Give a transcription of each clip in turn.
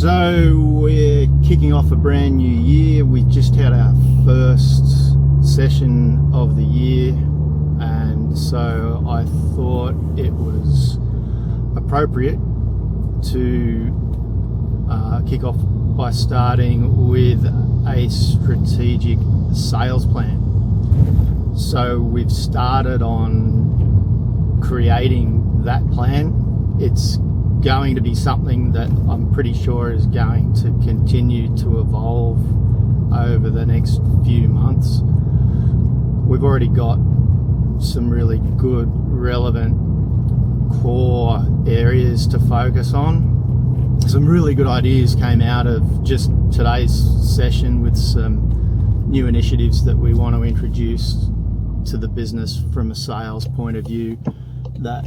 So we're kicking off a brand new year. We just had our first session of the year, and so I thought it was appropriate to kick off by starting with a strategic sales plan. So we've started on creating that plan. It's going to be something that I'm pretty sure is going to continue to evolve over the next few months. We've already got some really good, relevant core areas to focus on. Some really good ideas came out of just today's session with some new initiatives that we want to introduce to the business from a sales point of view that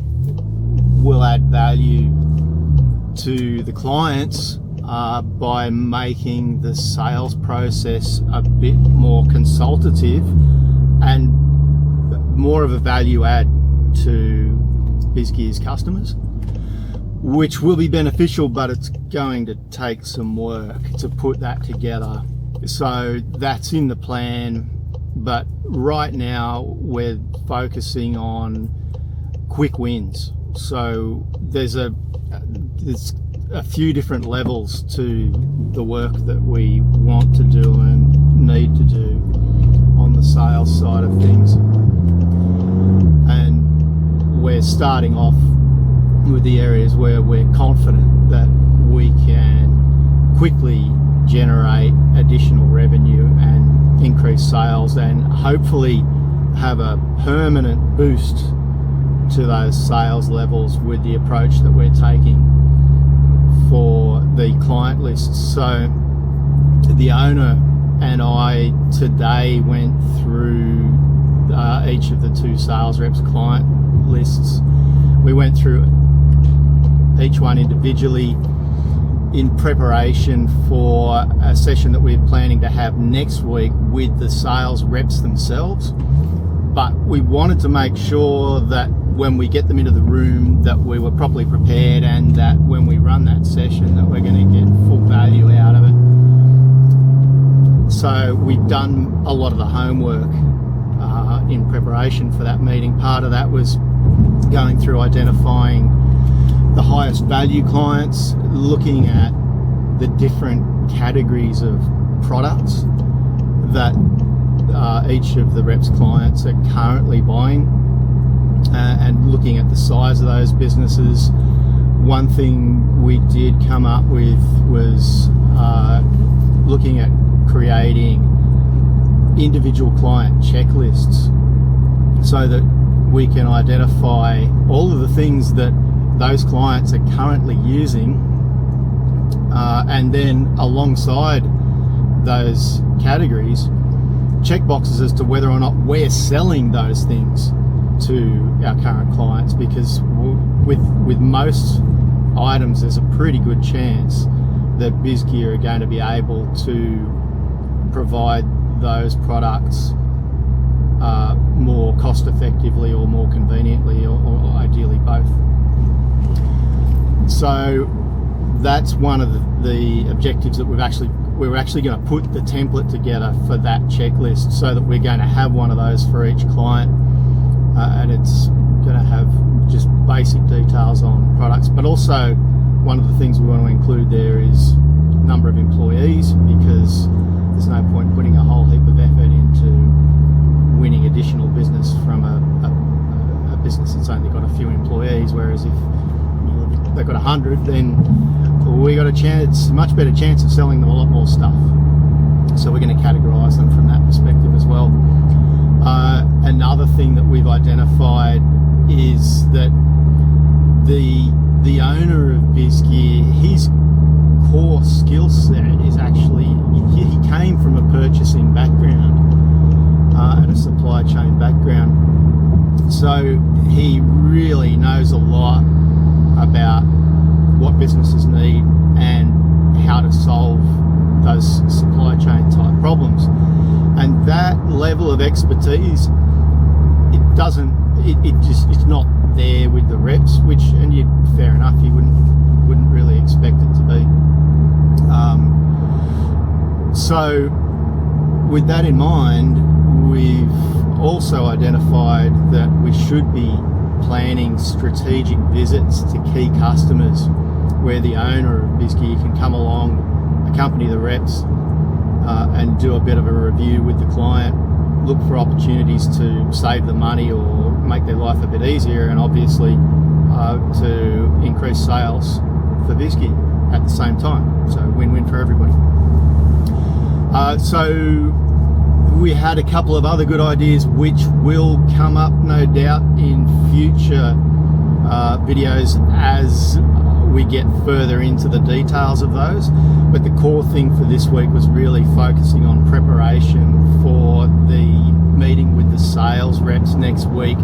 will add value to the clients by making the sales process a bit more consultative and more of a value add to Biz Gear's customers, which will be beneficial, but it's going to take some work to put that together. So that's in the plan, but right now we're focusing on quick wins. So there's a few different levels to the work that we want to do and need to do on the sales side of things. And we're starting off with the areas where we're confident that we can quickly generate additional revenue and increase sales, and hopefully have a permanent boost to those sales levels with the approach that we're taking for the client lists. So the owner and I today went through each of the two sales reps' client lists. We went through each one individually in preparation for a session that we're planning to have next week with the sales reps themselves. But we wanted to make sure that when we get them into the room that we were properly prepared, and that when we run that session that we're going to get full value out of it. So we've done a lot of the homework in preparation for that meeting. Part of that was going through identifying the highest value clients, looking at the different categories of products that each of the reps' clients are currently buying, and looking at the size of those businesses. One thing we did come up with was looking at creating individual client checklists so that we can identify all of the things that those clients are currently using, and then alongside those categories, check boxes as to whether or not we're selling those things to our current clients, because with most items there's a pretty good chance that Biz Gear are going to be able to provide those products more cost effectively or more conveniently, or ideally both. So that's one of the objectives that we're actually going to put the template together for that checklist, so that we're going to have one of those for each client, and it's going to have just basic details on products, but also one of the things we want to include there is number of employees, because there's no point putting a whole heap of effort into winning additional business from a business that's only got a few employees, whereas if they've got 100, then we got a much better chance of selling them a lot more stuff. So we're going to categorize them from that perspective as well. Another thing that we've identified is that the owner of Biz Gear, his core skill set is actually, he came from a purchasing background and a supply chain background. So he really knows a lot about what businesses need and how to solve those supply chain type problems. And that level of expertise, it's not there with the reps, which, and fair enough, you wouldn't really expect it to be. So with that in mind, we've also identified that we should be planning strategic visits to key customers where the owner of Biz Gear can come along, accompany the reps, and do a bit of a review with the client, look for opportunities to save them money or make their life a bit easier, and obviously to increase sales for Biz Gear at the same time. So win-win for everybody. So we had a couple of other good ideas which will come up no doubt in future videos as we get further into the details of those, but the core thing for this week was really focusing on preparation for the meeting with the sales reps next week.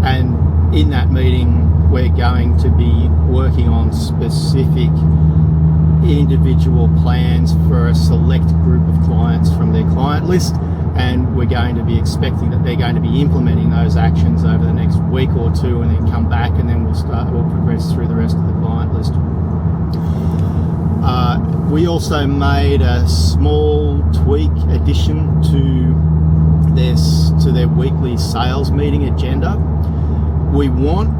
And in that meeting we're going to be working on specific individual plans for a select group of clients from their client list, and we're going to be expecting that they're going to be implementing those actions over the next week or two, and then come back, and then we'll progress through the rest of the client list. We also made a small tweak addition to their weekly sales meeting agenda. We want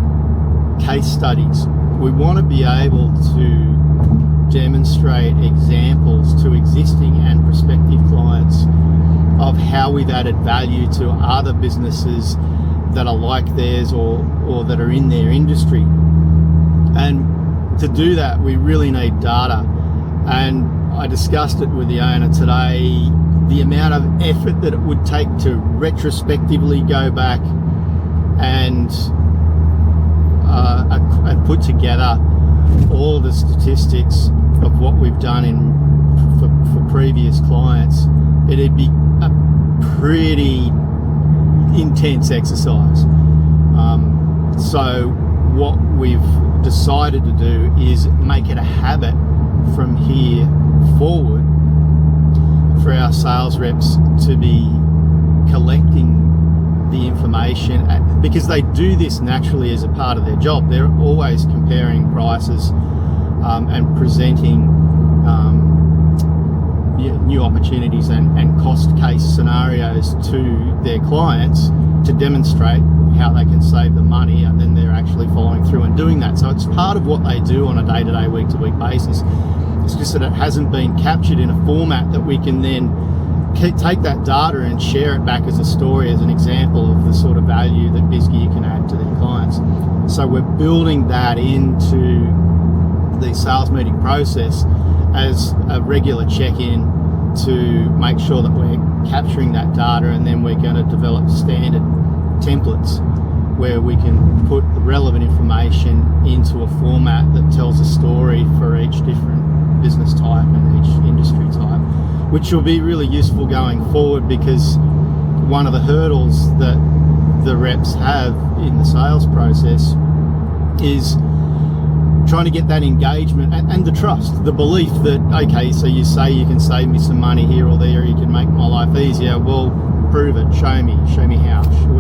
case studies. We want to be able to demonstrate examples to existing and prospective clients of how we've added value to other businesses that are like theirs or that are in their industry. And to do that, we really need data. And I discussed it with the owner today, the amount of effort that it would take to retrospectively go back and put together all the statistics of what we've done for previous clients. It'd be a pretty intense exercise. So what we've decided to do is make it a habit from here forward for our sales reps to be collecting the information, because they do this naturally as a part of their job. They're always comparing prices and presenting new opportunities and cost case scenarios to their clients to demonstrate how they can save them money, and then they're actually following through and doing that. So it's part of what they do on a day-to-day, week-to-week basis. It's just that it hasn't been captured in a format that we can then take that data and share it back as a story, as an example of the sort of value that Biz Gear can add to their clients. So we're building that into the sales meeting process as a regular check-in to make sure that we're capturing that data, and then we're going to develop standard templates where we can put the relevant information into a format that tells a story for each different business type and each industry type, which will be really useful going forward, because one of the hurdles that the reps have in the sales process is trying to get that engagement and the trust, the belief that, okay, so you say you can save me some money here or there, you can make my life easier. Well, prove it, show me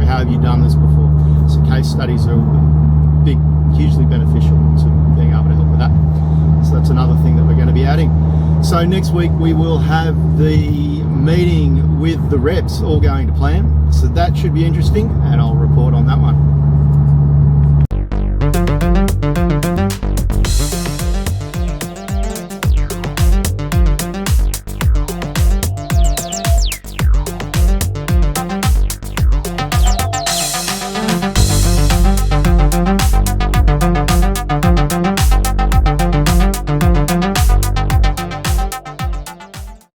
how have you done this before? So case studies are hugely beneficial to being able to help with that. So that's another thing that we're going to be adding. So next week we will have the meeting with the reps all going to plan. So that should be interesting, and I'll report on that one.